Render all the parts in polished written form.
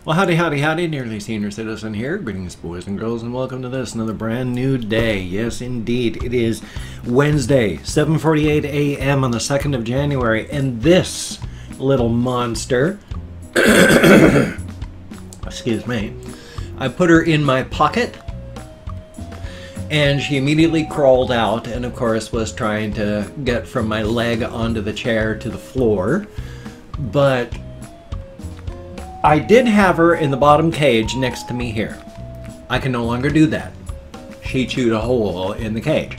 Well, howdy, howdy, howdy, nearly senior citizen here. Greetings, boys and girls, and welcome to this, another brand new day. Yes, indeed, it is Wednesday, 7:48 a.m. on the 2nd of January, and this little monster, excuse me, I put her in my pocket, and she immediately crawled out, and of course was trying to get from my leg onto the chair to the floor, but I did have her in the bottom cage next to me here. I can no longer do that. She chewed a hole in the cage.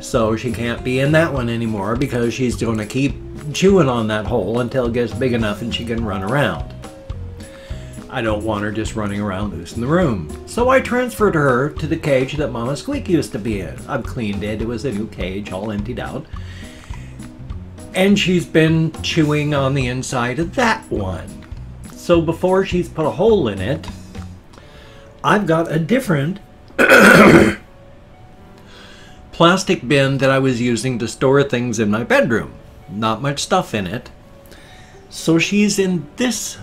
So she can't be in that one anymore because she's going to keep chewing on that hole until it gets big enough and she can run around. I don't want her just running around loose in the room. So I transferred her to the cage that Mama Squeak used to be in. I've cleaned it. It was a new cage, all emptied out. And she's been chewing on the inside of that one. So before she's put a hole in it, I've got a different plastic bin that I was using to store things in my bedroom. Not much stuff in it. So she's in this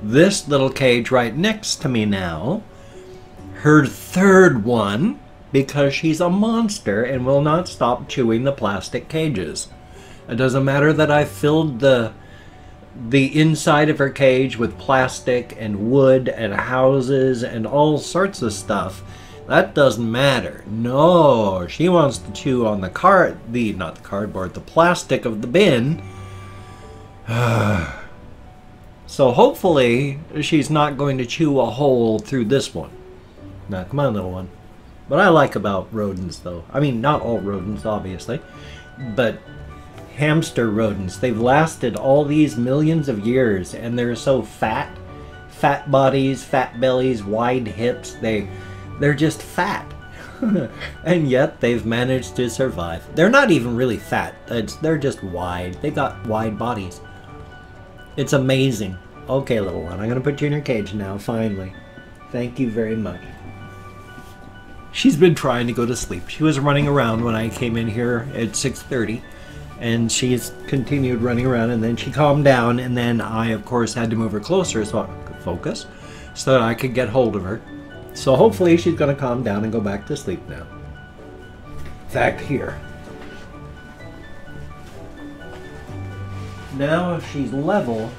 this little cage right next to me now. Her third one, because she's a monster and will not stop chewing the plastic cages. It doesn't matter that I filled the inside of her cage with plastic and wood and houses and all sorts of stuff. That doesn't matter. No, she wants to chew on the the plastic of the bin. So hopefully she's not going to chew a hole through this one. Now, come on, little one. What I like about rodents, though, I mean, not all rodents, obviously, but hamster rodents, they've lasted all these millions of years and they're so fat bodies, fat bellies, wide hips, they're just fat. And yet they've managed to survive. They're not even really fat, they're just wide. They've got wide bodies. It's amazing. Okay, little one, I'm gonna put you in your cage now, finally. Thank you very much. She's been trying to go to sleep. She was running around when I came in here at 6:30. And she's continued running around, and then she calmed down, and then I, of course, had to move her closer so I could focus, so that I could get hold of her. So hopefully she's going to calm down and go back to sleep now. In fact, here. Now if she's level,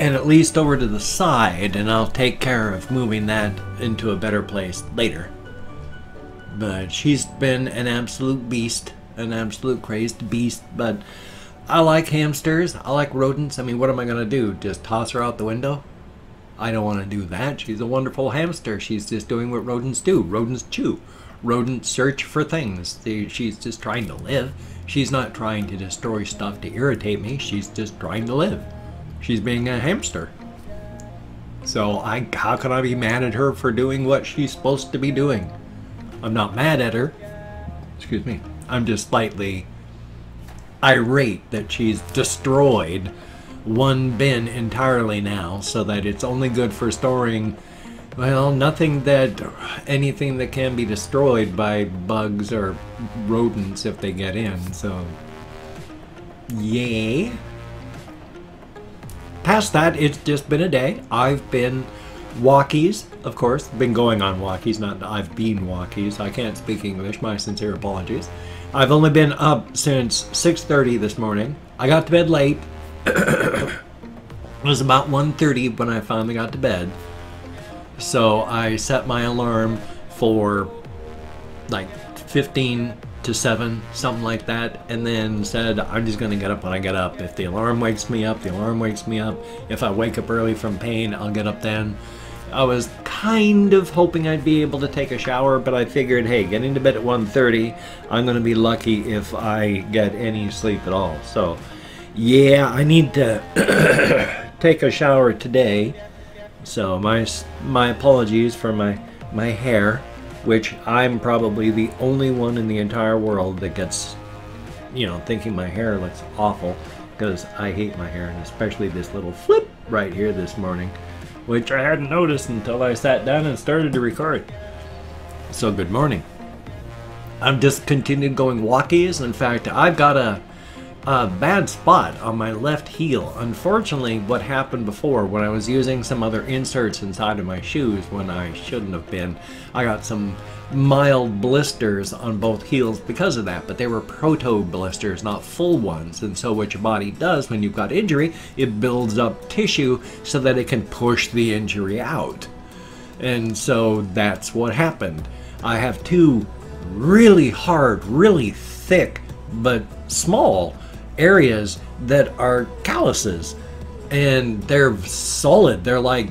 and at least over to the side, and I'll take care of moving that into a better place later. But she's been an absolute beast. An absolute crazed beast, but I like hamsters. I like rodents. I mean, what am I going to do? Just toss her out the window? I don't want to do that. She's a wonderful hamster. She's just doing what rodents do. Rodents chew. Rodents search for things. She's just trying to live. She's not trying to destroy stuff to irritate me. She's just trying to live. She's being a hamster. So how can I be mad at her for doing what she's supposed to be doing? I'm not mad at her. Excuse me. I'm just slightly irate that she's destroyed one bin entirely now, so that it's only good for storing, well, anything that can be destroyed by bugs or rodents if they get in, so yay. Past that, it's just been a day. I've been walkies, of course, been going on walkies, not I've been walkies. I can't speak English, my sincere apologies. I've only been up since 6:30 this morning. I got to bed late. It was about 1:30 when I finally got to bed. So I set my alarm for like 15 to 7, something like that, and then said I'm just going to get up when I get up. If the alarm wakes me up, the alarm wakes me up. If I wake up early from pain, I'll get up then. I was kind of hoping I'd be able to take a shower, but I figured, hey, getting to bed at 1:30, I'm going to be lucky if I get any sleep at all. So, yeah, I need to take a shower today. So my apologies for my hair, which I'm probably the only one in the entire world that gets, you know, thinking my hair looks awful, because I hate my hair, and especially this little flip right here this morning, which I hadn't noticed until I sat down and started to record. So good morning. I've just continued going walkies. In fact, I've got a a bad spot on my left heel. Unfortunately, what happened before, when I was using some other inserts inside of my shoes when I shouldn't have been, I got some mild blisters on both heels because of that, but they were proto blisters, not full ones. And so what your body does when you've got injury, it builds up tissue so that it can push the injury out. And so that's what happened. I have two really hard, really thick, but small areas that are calluses, and they're solid. They're like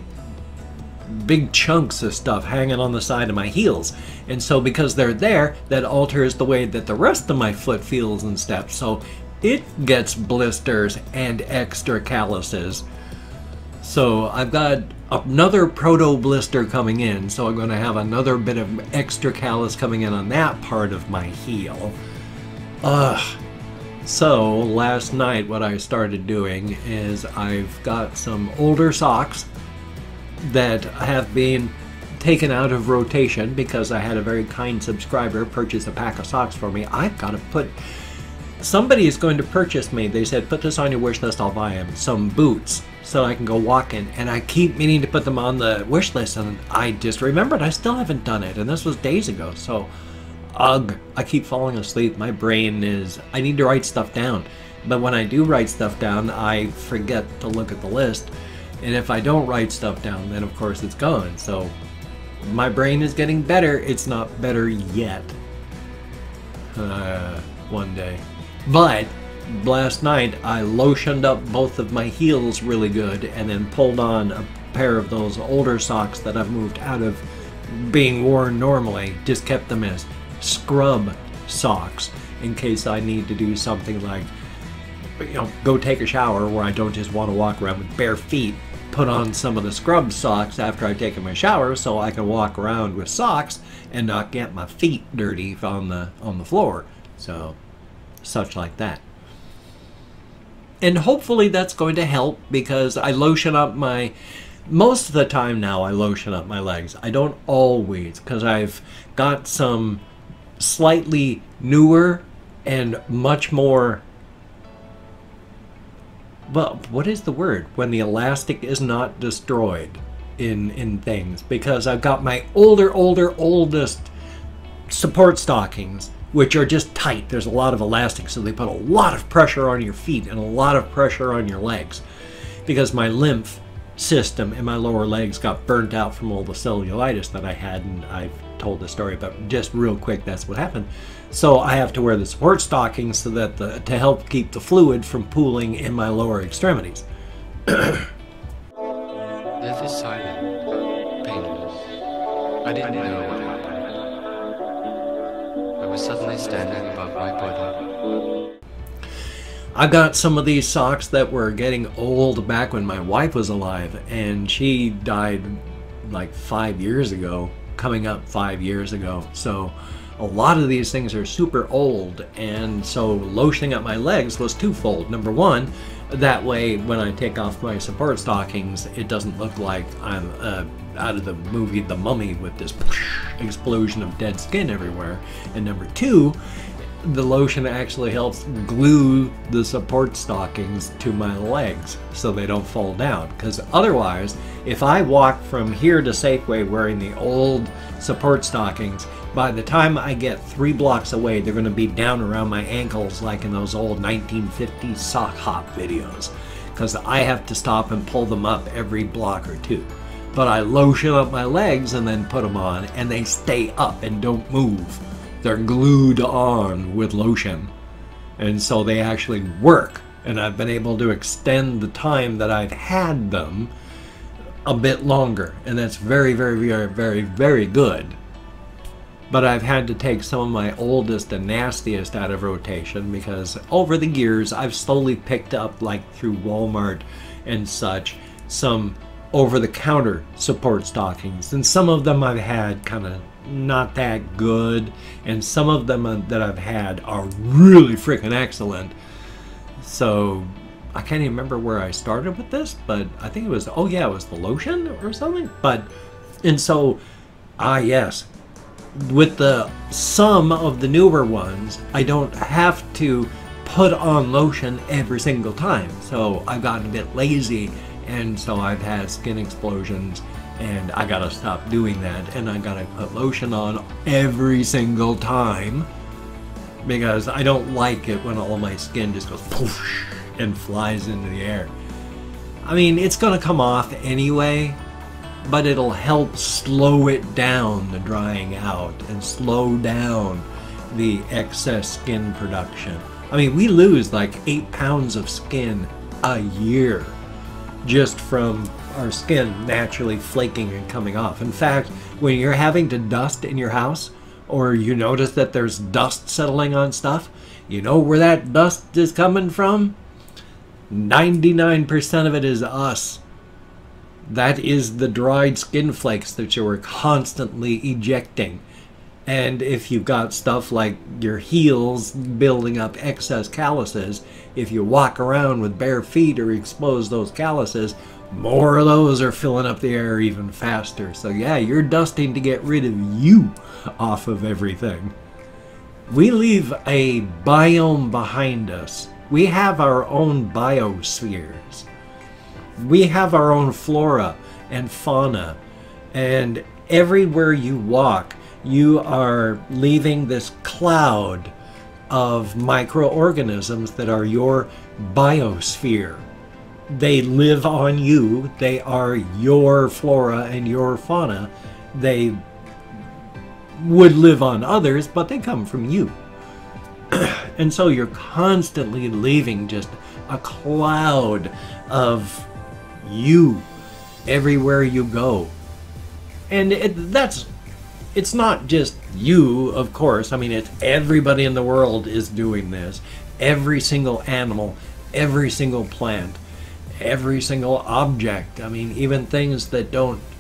big chunks of stuff hanging on the side of my heels. And so because they're there, that alters the way that the rest of my foot feels and steps. So it gets blisters and extra calluses. So I've got another proto blister coming in. So I'm going to have another bit of extra callus coming in on that part of my heel. So last night what I started doing is I've got some older socks that have been taken out of rotation because I had a very kind subscriber purchase a pack of socks for me. I've got to put, somebody is going to purchase me, they said, put this on your wish list, I'll buy them, some boots so I can go walking. And I keep meaning to put them on the wish list, and I just remembered I still haven't done it, and this was days ago. So ugh, I keep falling asleep. My brain is, I need to write stuff down, but when I do write stuff down, I forget to look at the list. And if I don't write stuff down, then of course it's gone. So my brain is getting better. It's not better yet. One day. But last night I lotioned up both of my heels really good and then pulled on a pair of those older socks that I've moved out of being worn normally. Just kept them as scrub socks in case I need to do something like, you know, go take a shower where I don't just want to walk around with bare feet. Put on some of the scrub socks after I've taken my shower so I can walk around with socks and not get my feet dirty on the floor. So such like that. And hopefully that's going to help, because I lotion up my, most of the time now I lotion up my legs. I don't always, because I've got some slightly newer and much more, well, what is the word when the elastic is not destroyed in things? Because I've got my oldest support stockings, which are just tight. There's a lot of elastic, so they put a lot of pressure on your feet and a lot of pressure on your legs. Because my lymph system in my lower legs got burnt out from all the cellulitis that I had, and I've told the story, but just real quick, that's what happened. So I have to wear the support stockings so that to help keep the fluid from pooling in my lower extremities. Death is silent, painless. I didn't know what happened. I was suddenly standing above my body. I've got some of these socks that were getting old back when my wife was alive, and she died like 5 years ago, coming up 5 years ago. So a lot of these things are super old, and so lotioning up my legs was twofold. Number one, that way when I take off my support stockings, it doesn't look like I'm out of the movie The Mummy with this explosion of dead skin everywhere. And number two, the lotion actually helps glue the support stockings to my legs so they don't fall down. Because otherwise, if I walk from here to Safeway wearing the old support stockings, by the time I get 3 blocks away, they're going to be down around my ankles like in those old 1950s sock hop videos. Because I have to stop and pull them up every block or two. But I lotion up my legs and then put them on, and they stay up and don't move. They're glued on with lotion, and so they actually work, and I've been able to extend the time that I've had them a bit longer, and that's very, very, very, very, very good. But I've had to take some of my oldest and nastiest out of rotation, because over the years I've slowly picked up, like through Walmart and such, some over-the-counter support stockings, and some of them I've had kind of not that good, and some of them that I've had are really freaking excellent. So I can't even remember where I started with this, but I think it was, oh yeah, it was the lotion or something. But, and so, yes, with the some of the newer ones, I don't have to put on lotion every single time. So I've gotten a bit lazy, and so I've had skin explosions, and I gotta stop doing that, and I gotta put lotion on every single time, because I don't like it when all my skin just goes poosh and flies into the air. I mean, it's gonna come off anyway, but it'll help slow it down, the drying out, and slow down the excess skin production. I mean, we lose like 8 pounds of skin a year just from our skin naturally flaking and coming off. In fact, when you're having to dust in your house, or you notice that there's dust settling on stuff, you know where that dust is coming from? 99% of it is us. That is the dried skin flakes that you are constantly ejecting. And if you've got stuff like your heels building up excess calluses, if you walk around with bare feet or expose those calluses, more of those are filling up the air even faster. So yeah, you're dusting to get rid of you off of everything. We leave a biome behind us. We have our own biospheres. We have our own flora and fauna. And everywhere you walk, you are leaving this cloud of microorganisms that are your biosphere. They live on you. They are your flora and your fauna. They would live on others, but they come from you. And so you're constantly leaving just a cloud of you everywhere you go. And it's not just you, of course. I mean, it's everybody in the world is doing this. Every single animal, every single plant, every single object. I mean, even things that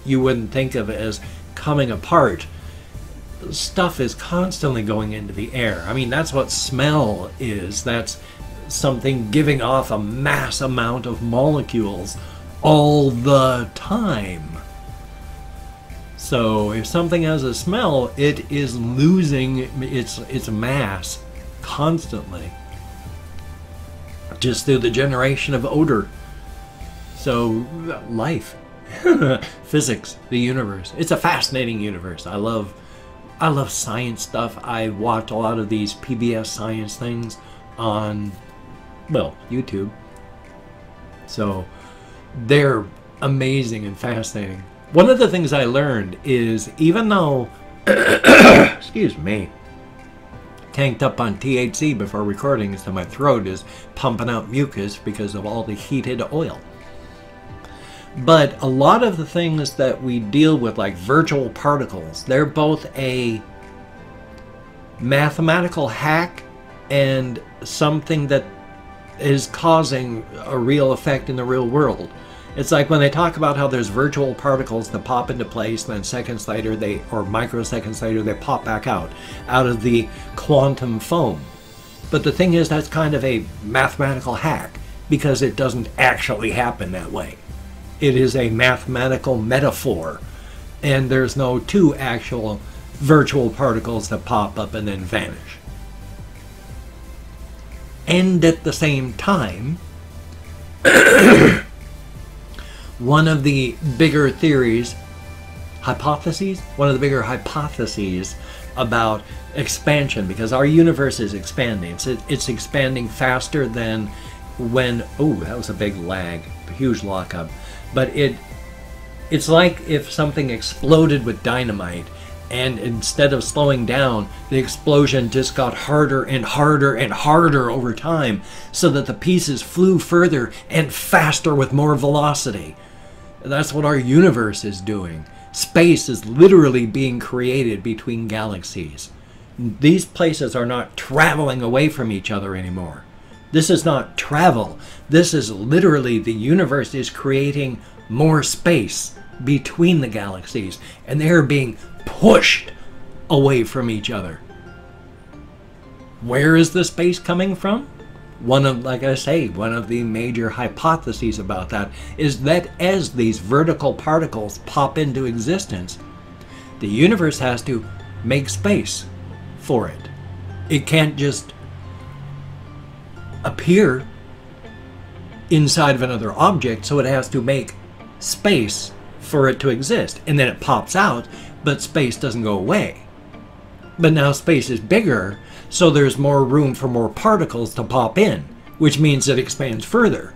you wouldn't think of as coming apart. Stuff is constantly going into the air. I mean, that's what smell is. That's something giving off a mass amount of molecules all the time. So if something has a smell, it is losing its mass constantly, just through the generation of odor. So life, physics, the universe. It's a fascinating universe. I love science stuff. I watch a lot of these PBS science things on, well, YouTube. So they're amazing and fascinating. One of the things I learned is, even though, excuse me, tanked up on THC before recording, so my throat is pumping out mucus because of all the heated oil. But a lot of the things that we deal with, like virtual particles, they're both a mathematical hack and something that is causing a real effect in the real world. It's like when they talk about how there's virtual particles that pop into place, then seconds later or microseconds later, they pop back out of the quantum foam. But the thing is, that's kind of a mathematical hack, because it doesn't actually happen that way. It is a mathematical metaphor, and there's no two actual virtual particles that pop up and then vanish. And at the same time, one of the bigger hypotheses about expansion, because our universe is expanding. It's expanding faster than when, oh, that was a big lag, a huge lockup. But it's like if something exploded with dynamite, and instead of slowing down, the explosion just got harder and harder and harder over time, so that the pieces flew further and faster with more velocity. That's what our universe is doing. Space is literally being created between galaxies. These places are not traveling away from each other anymore. This is not travel. This is literally the universe is creating more space between the galaxies, and they're being pushed away from each other. Where is the space coming from? Like I say, one of the major hypotheses about that is that as these vertical particles pop into existence, the universe has to make space for it. It can't just appear inside of another object, so it has to make space for it to exist. And then it pops out, but space doesn't go away. But now space is bigger, so there's more room for more particles to pop in, which means it expands further.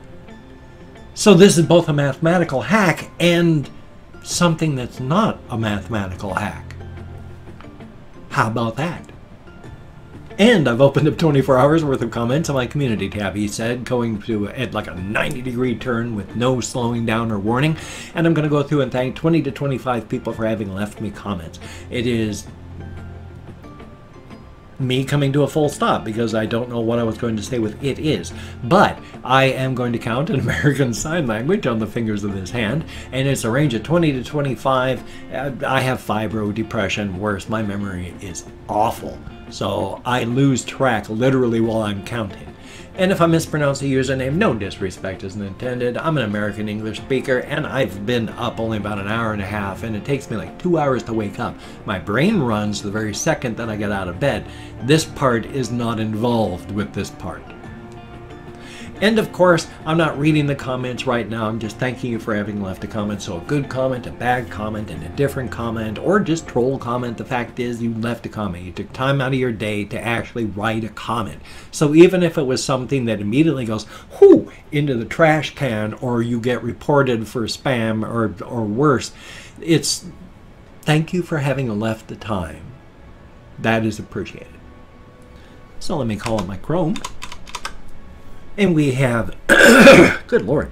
So this is both a mathematical hack and something that's not a mathematical hack. How about that? And I've opened up 24 hours worth of comments on my community tab, he said, going to at like a 90-degree turn with no slowing down or warning. And I'm going to go through and thank 20 to 25 people for having left me comments. It is me coming to a full stop because I don't know what I was going to say with it is. But I am going to count in American Sign Language on the fingers of this hand, and it's a range of 20 to 25. I have fibro, depression, worse, my memory is awful. So I lose track literally while I'm counting. And if I mispronounce a username, no disrespect is intended. I'm an American English speaker, and I've been up only about an hour and a half, and it takes me like 2 hours to wake up. My brain runs the very second that I get out of bed. This part is not involved with this part. And of course, I'm not reading the comments right now. I'm just thanking you for having left a comment. So a good comment, a bad comment, and a different comment, or just troll comment. The fact is you left a comment. You took time out of your day to actually write a comment. So even if it was something that immediately goes, whoo, into the trash can, or you get reported for spam or worse, it's thank you for having left the time. That is appreciated. So let me call up my Chrome. And we have, good Lord,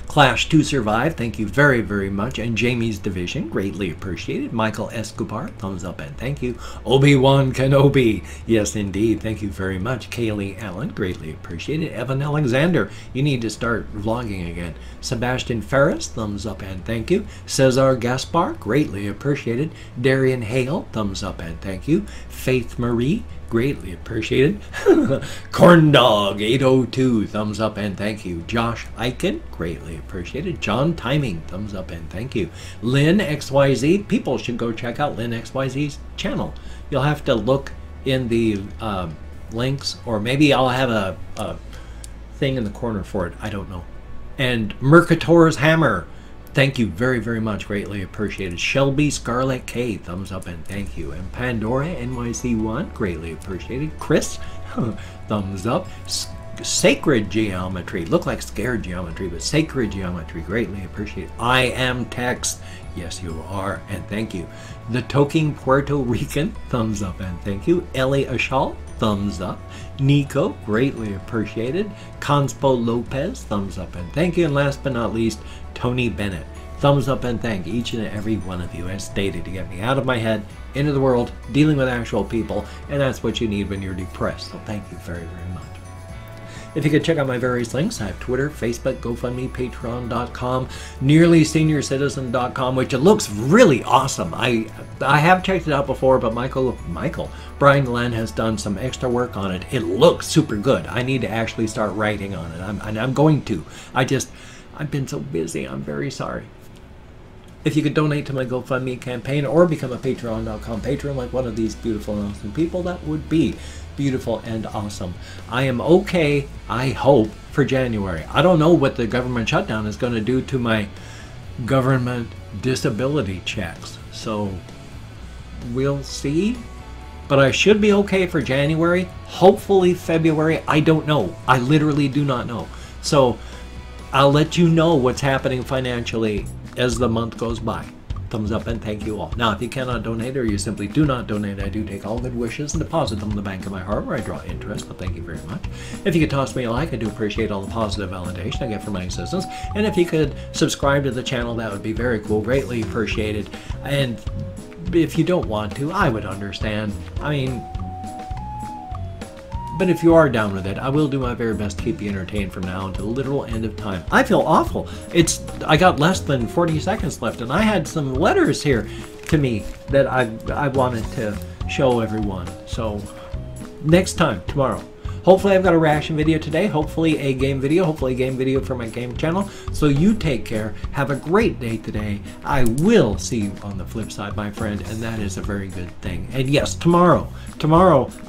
Clash to Survive, thank you very, very much. And Jamie's Division, greatly appreciated. Michael Escobar, thumbs up and thank you. Obi-Wan Kenobi, yes indeed, thank you very much. Kaylee Allen, greatly appreciated. Evan Alexander, you need to start vlogging again. Sebastian Ferris, thumbs up and thank you. Cesar Gaspar, greatly appreciated. Darian Hale, thumbs up and thank you. Faith Marie, greatly appreciated. Corn Dog 802, thumbs up and thank you. Josh Eichen, greatly appreciated. John Timing, thumbs up and thank you. Lynn XYZ, people should go check out Lynn XYZ's channel. You'll have to look in the links, or maybe I'll have a thing in the corner for it. I don't know. And Mercator's Hammer, thank you very, very much. Greatly appreciated. Shelby Scarlet K, thumbs up and thank you. And Pandora NYC1, greatly appreciated. Chris, thumbs up. Sacred Geometry, look like Scared Geometry, but Sacred Geometry, greatly appreciated. I am Text, yes you are, and thank you. The Toking Puerto Rican, thumbs up and thank you. Ellie Ashal, thumbs up. Nico, greatly appreciated. Conspo Lopez, thumbs up and thank you. And last but not least, Tony Bennett, thumbs up and thank each and every one of you as stated to get me out of my head, into the world, dealing with actual people, and that's what you need when you're depressed. So thank you very, very much. If you could check out my various links, I have Twitter, Facebook, GoFundMe, Patreon.com, NearlySeniorCitizen.com, which it looks really awesome. I have checked it out before, but Brian Glenn has done some extra work on it. It looks super good. I need to actually start writing on it. I'm going to. I've been so busy. I'm very sorry. If you could donate to my GoFundMe campaign or become a Patreon.com patron like one of these beautiful and awesome people, that would be beautiful and awesome. I am okay, I hope, for January. I don't know what the government shutdown is going to do to my government disability checks, so we'll see. But I should be okay for January, hopefully February. I don't know. I literally do not know. So I'll let you know what's happening financially as the month goes by. Thumbs up and thank you all. Now, if you cannot donate or you simply do not donate, I do take all good wishes and deposit them in the bank of my heart where I draw interest, but thank you very much. If you could toss me a like, I do appreciate all the positive validation I get from my existence. And if you could subscribe to the channel, that would be very cool, greatly appreciated. And if you don't want to, I would understand. I mean, but if you are down with it, I will do my very best to keep you entertained from now until the literal end of time. I feel awful. I got less than 40 seconds left, and I had some letters here to me that I wanted to show everyone. So next time, tomorrow. Hopefully I've got a reaction video today, hopefully a game video for my game channel. So you take care, have a great day today. I will see you on the flip side, my friend, and that is a very good thing. And yes, tomorrow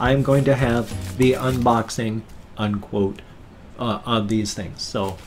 I'm going to have the unboxing unquote, on these things. So